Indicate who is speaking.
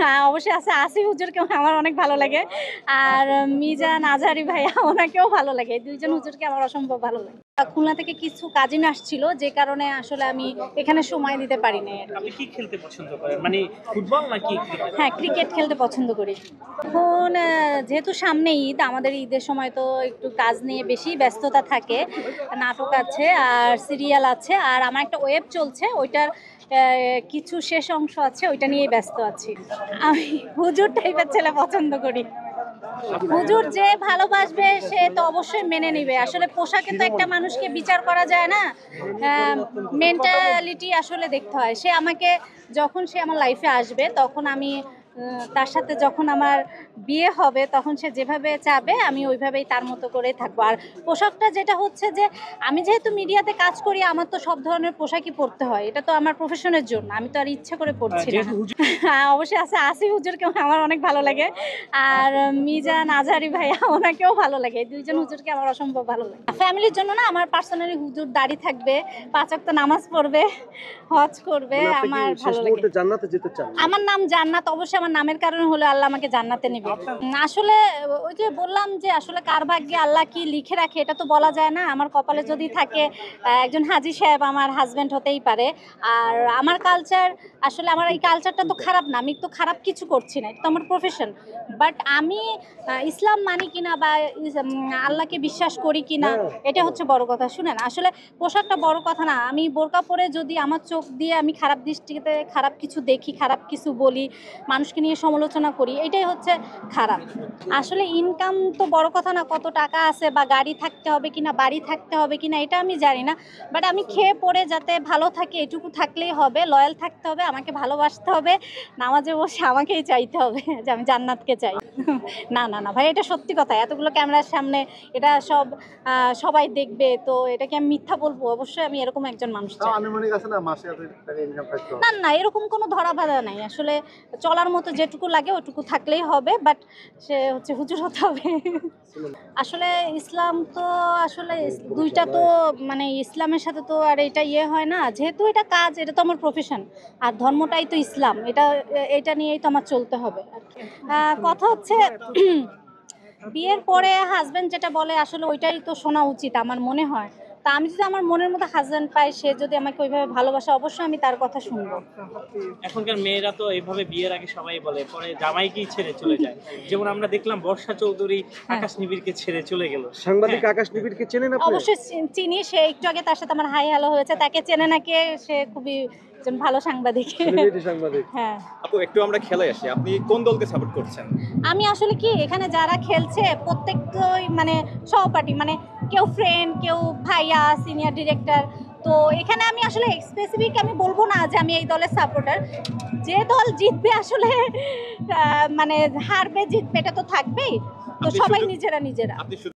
Speaker 1: হ্যাঁ, অবশ্যই আছে। আসিফ হুজুরকে আমার অনেক ভালো লাগে। আর মিজান আজহারি ভাইয়া ওনাকেও ভালো লাগে। এই ২ জন হুজুরকে আমার অসম্ভব ভালো লাগে। খুলনা থেকে কিছু কাজিন আসছিল, যে কারণে আসলে আমি এখানে সময় দিতে পারি নাই আরকি।
Speaker 2: আপনি কি খেলতে পছন্দ করেন? মানে ফুটবল নাকি ক্রিকেট?
Speaker 1: হ্যাঁ, ক্রিকেট খেলতে পছন্দ করি। এখন যেহেতু সামনে ঈদ, আমাদের ঈদের সময় তো একটু কাজ নিয়ে বেশি ব্যস্ততা থাকে। নাটক আছে আর সিরিয়াল আছে। আর আমার একটা ওয়েব চলছে, ওইটার কিছু শেষ অংশ আছে, ওইটা নিয়েই ব্যস্ত আছি। আমি হুজুর টাইপের ছেলে পছন্দ করি। হুজুর যে ভালোবাসবে সে তো অবশ্যই মেনে নিবে। আসলে পোশাকে তো একটা মানুষকে বিচার করা যায় না। মেন্টালিটি আসলে দেখতে হয়। যখন সে আমার লাইফে আসবে, তখন আমি তার সাথে যখন আমার বিয়ে হবে, তখন সে যেভাবে চাবে আমি ওইভাবেই তার মতো করে থাকবো। আর পোশাকটা যেটা হচ্ছে যে, আমি যেহেতু মিডিয়াতে কাজ করি, আমার তো সব ধরনের পোশাকই পরতে হয়। এটা তো আমার প্রফেশনের জন্য। আমি তো আর ইচ্ছা করে পরছি না।
Speaker 2: যেহেতু হুজুর
Speaker 1: হ্যাঁ, অবশ্যই আছে। আসিফ হুজুরকে আমার অনেক ভালো লাগে। আর মিজান আজহারি ভাইয়া ওনাকেও ভালো লাগে। এই ২ জন হুজুরকে আমার অসম্ভব ভালো লাগে। ফ্যামিলির জন্য না, আমার পার্সোনালি হুজুর দাড়ি থাকবে, ৫ ওয়াক্ত নামাজ পড়বে, হজ করবে,
Speaker 3: মানে আপনি কি
Speaker 1: আমার
Speaker 3: শেষ
Speaker 1: ভালো লাগে।
Speaker 3: মুহূর্তে জান্নাতে যেতে চান?
Speaker 1: আমার নাম জান্নাত, অবশ্যই আমার নামের কারণে হলে আল্লাহ আমাকে জান্নাতে নেবে। আসলে ওই যে বললাম যে আসলে কার ভাগ্যে আল্লাহ কি লিখে রাখে এটা তো বলা যায় না। আমার কপালে যদি থাকে একজন হাজী সাহেব আমার হাজবেন্ড হতেই পারে। আর আমার কালচার, আসলে আমার এই কালচারটা তো খারাপ না, আমি তো খারাপ কিছু করছি না, এটা তো আমার প্রফেশন। বাট আমি ইসলাম মানি কিনা বা আল্লাহকে বিশ্বাস করি কিনা, এটা হচ্ছে বড় কথা। শুনেন, আসলে পোশাকটা বড় কথা না। আমি বোরকা পরে যদি আমার চোখ দিয়ে আমি খারাপ দৃষ্টিতে খারাপ কিছু দেখি, খারাপ কিছু বলি, মানুষকে নিয়ে সমালোচনা করি, এটাই হচ্ছে খারাপ। আসলে ইনকাম তো বড় কথা না, কত টাকা আছে বা গাড়ি থাকতে হবে কিনা, বাড়ি থাকতে হবে কিনা, এটা আমি জানি না। বাট আমি খেয়ে পড়ে যাতে ভালো থাকি, এটুকু থাকলেই হবে। লয়াল থাকতে হবে, আমাকে ভালোবাসতে হবে, নামাজে বসে আমাকেই চাইতে হবে যে আমি জান্নাতকে চাই। না না না ভাই, এটা সত্যি কথা। এতগুলো ক্যামেরার সামনে এটা সবাই দেখবে, তো এটাকে আমি মিথ্যা বলবো? অবশ্যই আমি এরকম একজন মানুষ চাই।
Speaker 3: আনুমানিক আছে না, মাসে এত টাকা ইনকাম করতে হবে?
Speaker 1: না না, এরকম কোনো ধরা বাঁধা নাই। আসলে চলার মতো যেটুকু লাগে ওটুকু থাকলেই হবে। বাট সে হচ্ছে হুজুর হতে হবে। আসলে ইসলাম তো আসলে দুইটা তো, মানে ইসলামের সাথে তো আর এটা হয় না। যেহেতু এটা কাজ, এটা তো আমার প্রফেশন। আর ধর্মটাই তো ইসলাম, এটা নিয়েই তো আমার চলতে হবে আর কি। কথা হচ্ছে বিয়ের পরে হাজবেন্ড যেটা বলে আসলে ওইটাই তো শোনা উচিত আমার মনে হয়। তা আমি যদি আমার মনের মতো হাজবেন্ড পাই, সে যদি আমাকে ওইভাবে ভালোবাসে, অবশ্যই আমি তার কথা শুনবো।
Speaker 2: এখনকার মেয়েরা তো এইভাবে বিয়ের আগে সবাই বলে, পরে জামাইকেই ছেড়ে চলে যায়। যেমন আমরা দেখলাম বর্ষা চৌধুরী আকাশ নিবিড়কে ছেড়ে চলে গেল।
Speaker 3: সাংবাদিক আকাশ নিবিড়কে চেনেন আপনি?
Speaker 1: অবশ্যই চিনি। সে একটু আগে তার সাথে আমার হাই হ্যালো হয়েছে। তাকে চেনে না কে? সে খুবই একজন ভালো সাংবাদিক।
Speaker 3: সেলিব্রিটি সাংবাদিক।
Speaker 1: হ্যাঁ।
Speaker 4: আপু একটু আমরা খেলায় আসি, আপনি কোন দলকে সাপোর্ট করছেন?
Speaker 1: আমি আসলে কি, এখানে যারা খেলছে প্রত্যেকটাই মানে সহপাঠী, মানে কেউ ফ্রেন্ড, কেউ ভাইয়া, সিনিয়র ডিরেক্টর। তো এখানে আমি আসলে স্পেসিফিক আমি বলবো না যে আমি এই দলের সাপোর্টার। যে দল জিতবে আসলে মানে হারবে জিতবে এটা তো থাকবেই। তো
Speaker 4: আপনি
Speaker 1: সবাই
Speaker 4: শুধু-
Speaker 1: নিজেরা নিজেরা।
Speaker 4: আপনি শুধু